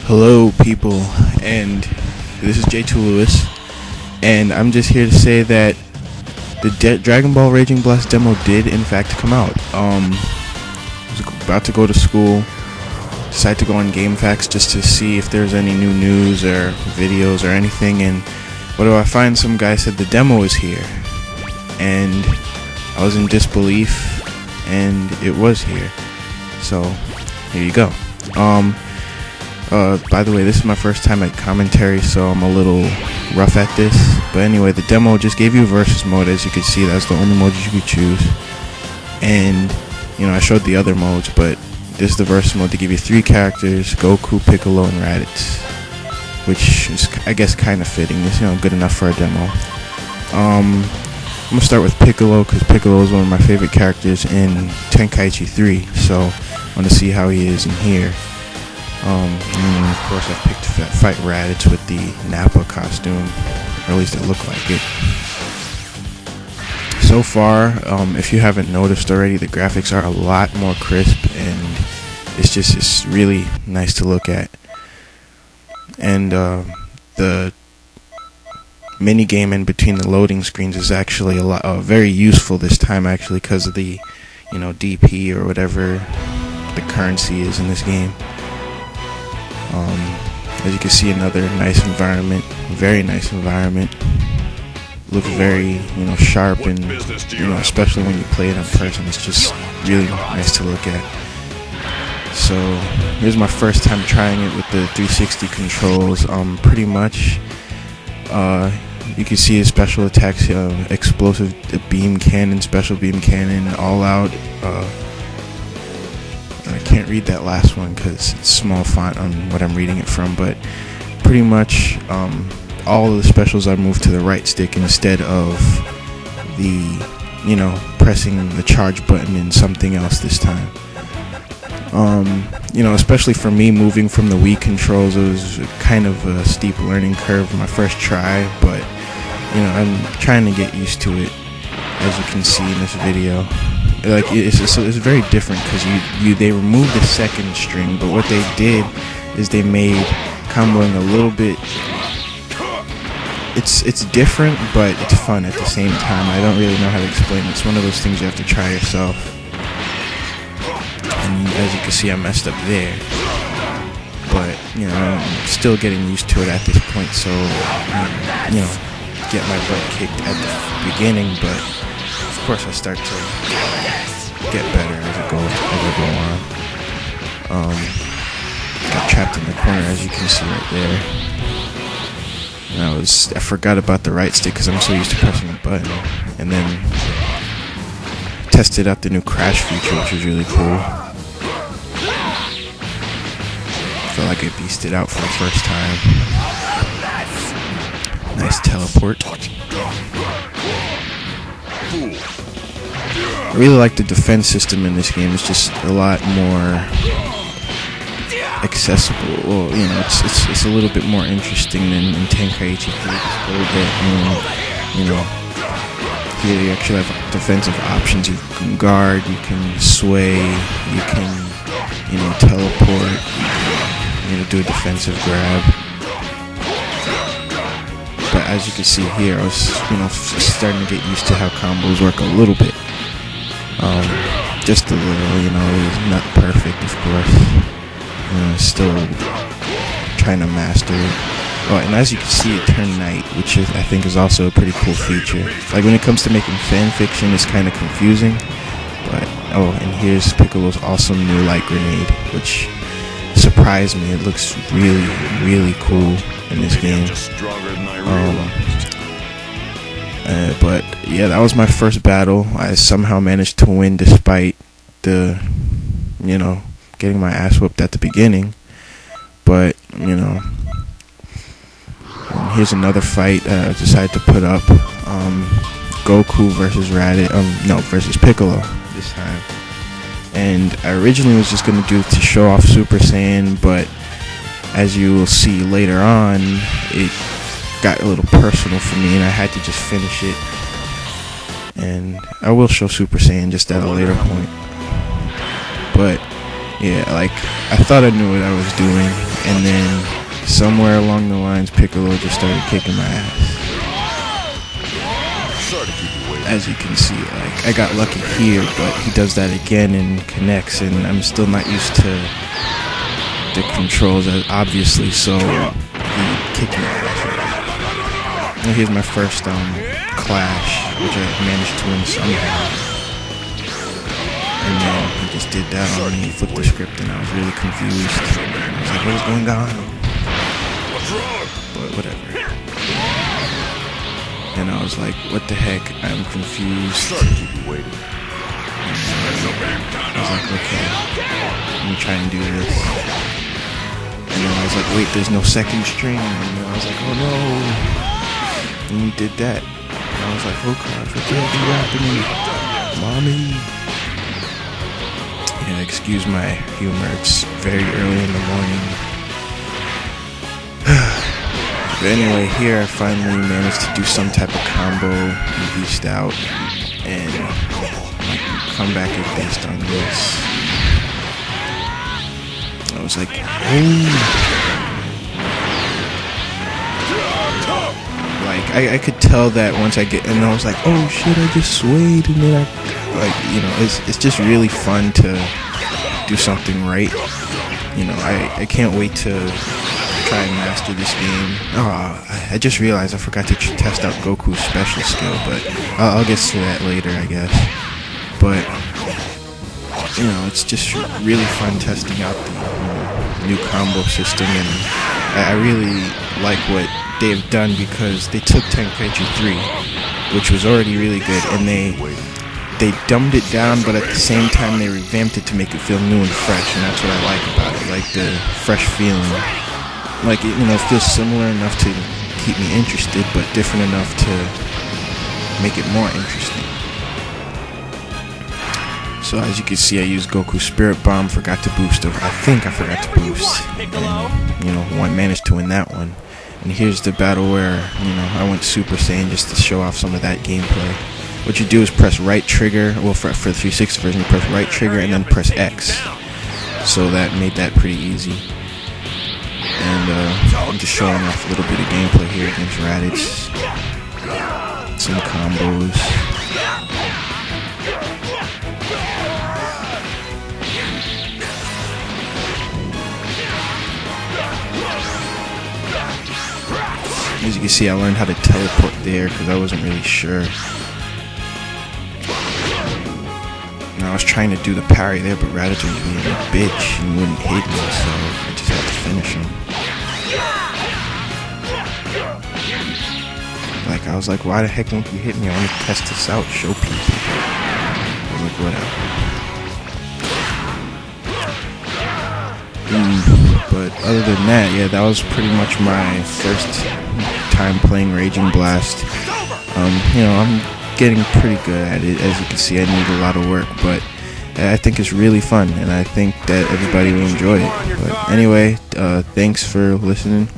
Hello, people, and this is J2 Lewis, and I'm just here to say that the Dragon Ball Raging Blast demo did, in fact, come out. I was about to go to school, decided to go on GameFAQs just to see if there's any new news or videos or anything, and what do I find? Some guy said the demo is here, and I was in disbelief, and it was here. So, here you go. By the way, this is my first time at commentary, so I'm a little rough at this. But anyway, the demo just gave you versus mode. As you can see, that's the only mode you could choose. And, I showed the other modes, but this is the versus mode to give you 3 characters, Goku, Piccolo, and Raditz. Which is, I guess, kind of fitting. It's, good enough for a demo. I'm going to start with Piccolo, because Piccolo is one of my favorite characters in Tenkaichi 3. So, I want to see how he is in here. And of course I picked to fight Raditz with the Nappa costume, or at least it looked like it. So far, if you haven't noticed already, the graphics are a lot more crisp, and it's really nice to look at. And the mini game in between the loading screens is actually very useful this time, actually, because of the DP or whatever the currency is in this game. As you can see, another nice environment, very nice environment. Looks very, sharp, and especially when you play it in person, it's just really nice to look at. So here's my first time trying it with the 360 controls. Pretty much, you can see his special attacks: explosive beam cannon, special beam cannon, all out. I can't read that last one because it's small font on what I'm reading it from, but pretty much all of the specials are moved to the right stick instead of the, pressing the charge button in something else this time. Especially for me, moving from the Wii controls, it was kind of a steep learning curve my first try, but, I'm trying to get used to it, as you can see in this video. Like it's very different because they removed the second string, but what they did is they made comboing a little bit. It's different, but it's fun at the same time. I don't really know how to explain it. It's one of those things you have to try yourself. And as you can see, I messed up there, but I'm still getting used to it at this point. So get my butt kicked at the beginning, but of course I start to get better as I go on. Got trapped in the corner, as you can see right there. And I forgot about the right stick because I'm so used to pressing the button. And then tested out the new crash feature, which was really cool. Felt like I beasted out for the first time. Nice teleport. I really like the defense system in this game. It's just a lot more accessible. Well, it's a little bit more interesting than in Tenkaichi 3. Just a little bit more, here you actually have defensive options. You can guard, you can sway, you can, teleport, you can, do a defensive grab. But as you can see here, I was, starting to get used to how combos work a little bit. Just a little, it's not perfect, of course. Still trying to master it. Oh, and as you can see, it turned night, which I think is also a pretty cool feature. Like when it comes to making fan fiction, it's kind of confusing. But and here's Piccolo's awesome new light grenade, which surprised me. It looks really, really cool in this game. But yeah, that was my first battle. I somehow managed to win despite the, getting my ass whooped at the beginning. But, here's another fight I decided to put up. Goku versus versus Piccolo this time. And I originally was just going to do it to show off Super Saiyan, but as you will see later on, it got a little personal for me, and I had to just finish it. And I will show Super Saiyan just at a later point. But yeah, like I thought I knew what I was doing, And then somewhere along the lines, Piccolo just started kicking my ass. As you can see, like, I got lucky here, but he does that again and connects, and I'm still not used to the controls, obviously, so he kicked my ass. And here's my first clash, which I managed to win somehow. And then he just did that on me, flipped the script, and I was really confused. I was like, what is going on? But whatever. And I was like, what the heck? I'm confused. And I was like, okay, let me try and do this. And then I was like, wait, there's no second string. And then I was like, oh no. And he did that. And I was like, oh gosh, what the heck is happening? Mommy. Yeah, excuse my humor. It's very early in the morning. But anyway, here I finally managed to do some type of combo and beast out, and my comeback is based on this. I was like, oh. Like, I could tell that once I get, and I was like, oh shit, I just swayed, and then I, like, you know, it's just really fun to do something right. You know, I can't wait to try and master this game. Oh, I just realized I forgot to test out Goku's special skill, but I'll get to that later, I guess. But, you know, it's just really fun testing out the new combo system, and I really like what they've done, because they took Tenkaichi 3, which was already really good, and they dumbed it down, but at the same time they revamped it to make it feel new and fresh, and that's what I like about it, like the fresh feeling. Like, it, you know, feels similar enough to keep me interested, but different enough to make it more interesting. So as you can see, I used Goku's Spirit Bomb, forgot to boost, I think I forgot to boost, and, you know, managed to win that one. And here's the battle where, you know, I went Super Saiyan just to show off some of that gameplay. What you do is press right trigger, well, for the 360 version, you press right trigger and then press X. So that made that pretty easy. And I'm just showing off a little bit of gameplay here against Raditz. Some combos. As you can see, I learned how to teleport there because I wasn't really sure. And I was trying to do the parry there, but Raditz was being a bitch and wouldn't hit me, so I just had to finish him. Like, I was like, why the heck won't you hit me? I want to test this out, show people. I was like, whatever. But other than that, yeah, that was pretty much my first time playing Raging Blast. You know, I'm getting pretty good at it. As you can see, I need a lot of work, but I think it's really fun, and I think that everybody will enjoy it. But anyway, thanks for listening.